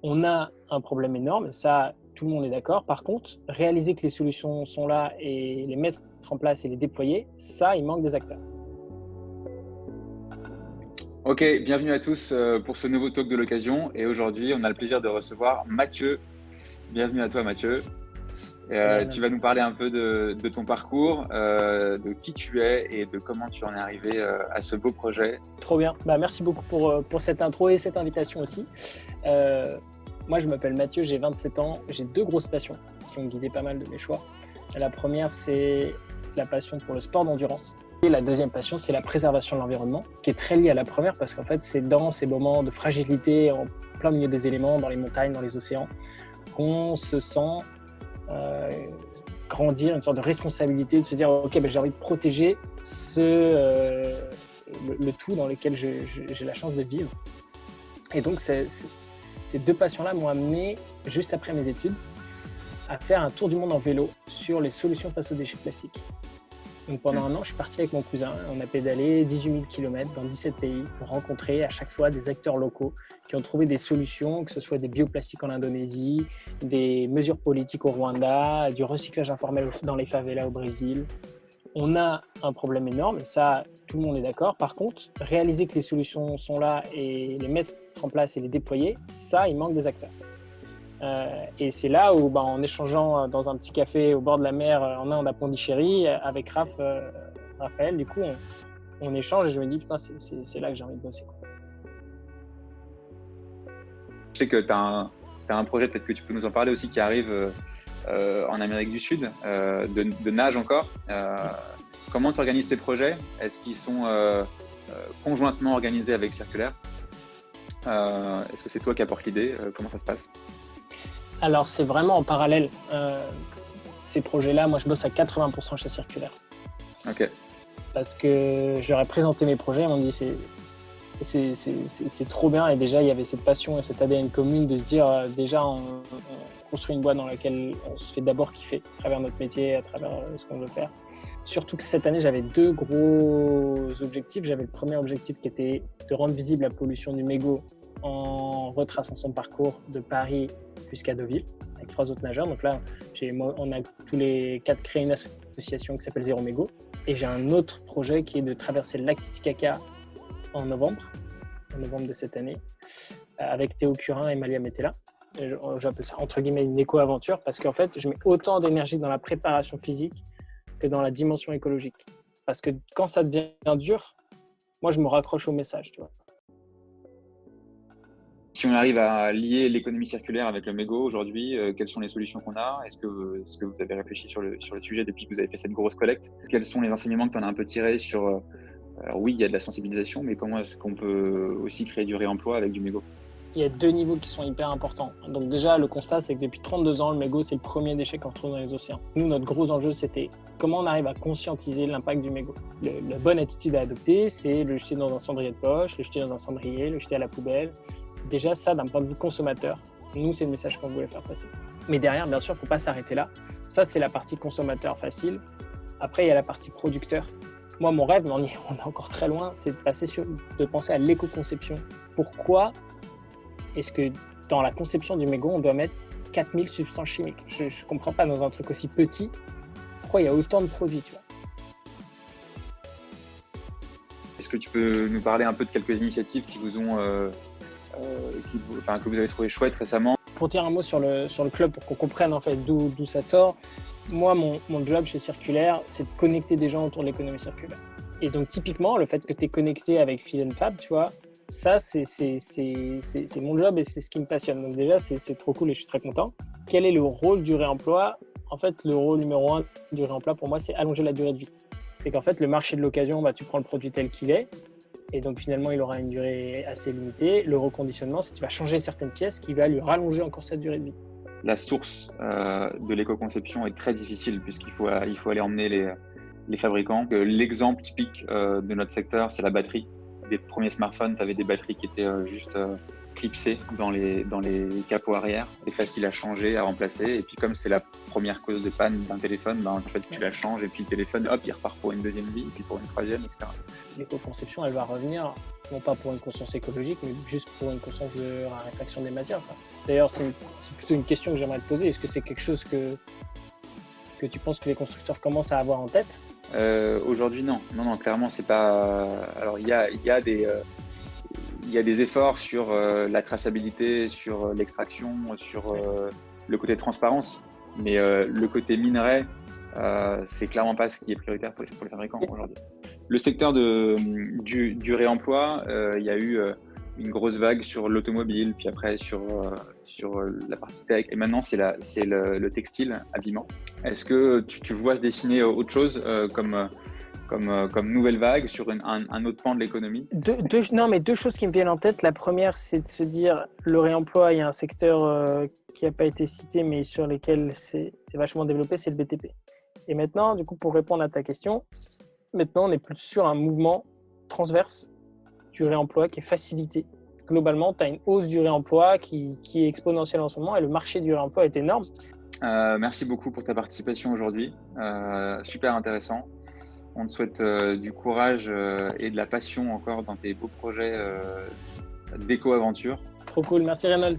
On a un problème énorme, ça, tout le monde est d'accord. Par contre, réaliser que les solutions sont là et les mettre en place et les déployer, ça, il manque des acteurs. Ok, bienvenue à tous pour ce nouveau talk de l'occasion. Et aujourd'hui, on a le plaisir de recevoir Mathieu. Bienvenue à toi, Mathieu. Tu vas nous parler un peu de ton parcours, de qui tu es et de comment tu en es arrivé à ce beau projet. Trop bien. Merci beaucoup pour cette intro et cette invitation aussi. Moi, je m'appelle Mathieu, j'ai 27 ans. J'ai deux grosses passions qui ont guidé pas mal de mes choix. La première, c'est la passion pour le sport d'endurance. Et la deuxième passion, c'est la préservation de l'environnement, qui est très liée à la première parce qu'en fait, c'est dans ces moments de fragilité, en plein milieu des éléments, dans les montagnes, dans les océans, qu'on se sent grandir, une sorte de responsabilité de se dire ok, j'ai envie de protéger le tout dans lequel j'ai la chance de vivre. Et donc, ces deux passions-là m'ont amené, juste après mes études, à faire un tour du monde en vélo sur les solutions face aux déchets plastiques. Donc pendant un an, je suis parti avec mon cousin. On a pédalé 18 000 km dans 17 pays pour rencontrer à chaque fois des acteurs locaux qui ont trouvé des solutions, que ce soit des bioplastiques en Indonésie, des mesures politiques au Rwanda, du recyclage informel dans les favelas au Brésil. On a un problème énorme, et ça, tout le monde est d'accord. Par contre, réaliser que les solutions sont là et les mettre en place et les déployer, ça, il manque des acteurs. Et c'est là où, en échangeant dans un petit café au bord de la mer en Inde à Pondichéry, avec Raphaël, du coup, on échange et je me dis, putain, c'est là que j'ai envie de bosser. Je sais que tu as un projet, peut-être que tu peux nous en parler aussi, qui arrive en Amérique du Sud, de nage encore. Comment tu organises tes projets? Est-ce qu'ils sont conjointement organisés avec Circulaire? Est-ce que c'est toi qui apportes l'idée? Comment ça se passe? Alors, c'est vraiment en parallèle. Ces projets-là, moi, je bosse à 80% chez Circulaire. Ok. Parce que j'aurais présenté mes projets, ils m'ont dit c'est trop bien. Et déjà, il y avait cette passion et cette ADN commune de se dire, déjà, on construit une boîte dans laquelle on se fait d'abord kiffer à travers notre métier, à travers ce qu'on veut faire. Surtout que cette année, j'avais deux gros objectifs. J'avais le premier objectif qui était de rendre visible la pollution du mégot en retraçant son parcours de Paris jusqu'à Deauville, avec 3 autres nageurs. Donc là, on a tous les 4 créé une association qui s'appelle Zéro Mégot. Et j'ai un autre projet qui est de traverser le lac Titicaca en novembre de cette année, avec Théo Curin et Malia Metella. J'appelle ça entre guillemets une éco-aventure parce qu'en fait, je mets autant d'énergie dans la préparation physique que dans la dimension écologique. Parce que quand ça devient dur, moi, je me raccroche au message, tu vois. Si on arrive à lier l'économie circulaire avec le mégot aujourd'hui, quelles sont les solutions qu'on a? Est-ce que vous avez réfléchi sur le sujet depuis que vous avez fait cette grosse collecte? Quels sont les enseignements que tu en as un peu tirés sur alors oui, il y a de la sensibilisation, mais comment est-ce qu'on peut aussi créer du réemploi avec du mégot? Il y a 2 niveaux qui sont hyper importants. Donc déjà, le constat, c'est que depuis 32 ans, le mégot, c'est le premier déchet qu'on retrouve dans les océans. Nous, notre gros enjeu, c'était comment on arrive à conscientiser l'impact du mégot. La bonne attitude à adopter, c'est le jeter dans un cendrier de poche, le jeter dans un cendrier, le jeter à la poubelle. Déjà, ça, d'un point de vue consommateur, nous, c'est le message qu'on voulait faire passer. Mais derrière, bien sûr, il ne faut pas s'arrêter là. Ça, c'est la partie consommateur facile. Après, il y a la partie producteur. Moi, mon rêve, mais on est encore très loin, c'est de penser à l'éco-conception. Pourquoi est-ce que dans la conception du mégot, on doit mettre 4000 substances chimiques? Je ne comprends pas, dans un truc aussi petit, pourquoi il y a autant de produits, tu vois. Est-ce que tu peux nous parler un peu de quelques initiatives qui vous ont, que vous avez trouvé chouettes récemment? Pour dire un mot sur le club, pour qu'on comprenne en fait d'où ça sort, moi, mon job chez Circulaire, c'est de connecter des gens autour de l'économie circulaire. Et donc, typiquement, le fait que tu es connecté avec Feel and Fab, tu vois, ça, c'est mon job et c'est ce qui me passionne. Donc déjà, c'est trop cool et je suis très content. Quel est le rôle du réemploi? En fait, le rôle numéro 1 du réemploi, pour moi, c'est allonger la durée de vie. C'est qu'en fait, le marché de l'occasion, tu prends le produit tel qu'il est, et donc finalement, il aura une durée assez limitée. Le reconditionnement, c'est que tu vas changer certaines pièces qui va lui rallonger encore sa durée de vie. La source de l'éco-conception est très difficile puisqu'il faut aller emmener les fabricants. L'exemple typique de notre secteur, c'est la batterie. Des premiers smartphones, tu avais des batteries qui étaient juste clipsées dans les capots arrière. C'est facile à changer, à remplacer. Et puis comme c'est la première cause de panne d'un téléphone, en fait, tu la changes et puis le téléphone, hop, il repart pour une deuxième vie, et puis pour une troisième, etc. L'éco-conception, elle va revenir, non pas pour une conscience écologique, mais juste pour une conscience de la réfraction des matières, quoi. D'ailleurs, c'est plutôt une question que j'aimerais te poser. Est-ce que c'est quelque chose que tu penses que les constructeurs commencent à avoir en tête? Aujourd'hui, non. Non, clairement, c'est pas. Alors, il y a des efforts sur la traçabilité, sur l'extraction, sur le côté transparence, mais le côté minerai, c'est clairement pas ce qui est prioritaire pour les fabricants aujourd'hui. Le secteur du réemploi, il y a eu une grosse vague sur l'automobile, puis après sur la partie tech, et maintenant c'est le textile, habillement. Est-ce que tu vois se dessiner autre chose comme nouvelle vague sur un autre pan de l'économie? Deux choses qui me viennent en tête. La première, c'est de se dire, le réemploi, il y a un secteur qui n'a pas été cité, mais sur lequel c'est vachement développé, c'est le BTP. Et maintenant, du coup, pour répondre à ta question, maintenant, on est plus sur un mouvement transverse du réemploi qui est facilité. Globalement, tu as une hausse du réemploi qui est exponentielle en ce moment et le marché du réemploi est énorme. Merci beaucoup pour ta participation aujourd'hui. Super intéressant. On te souhaite du courage et de la passion encore dans tes beaux projets d'éco-aventure. Trop cool. Merci, Reynald.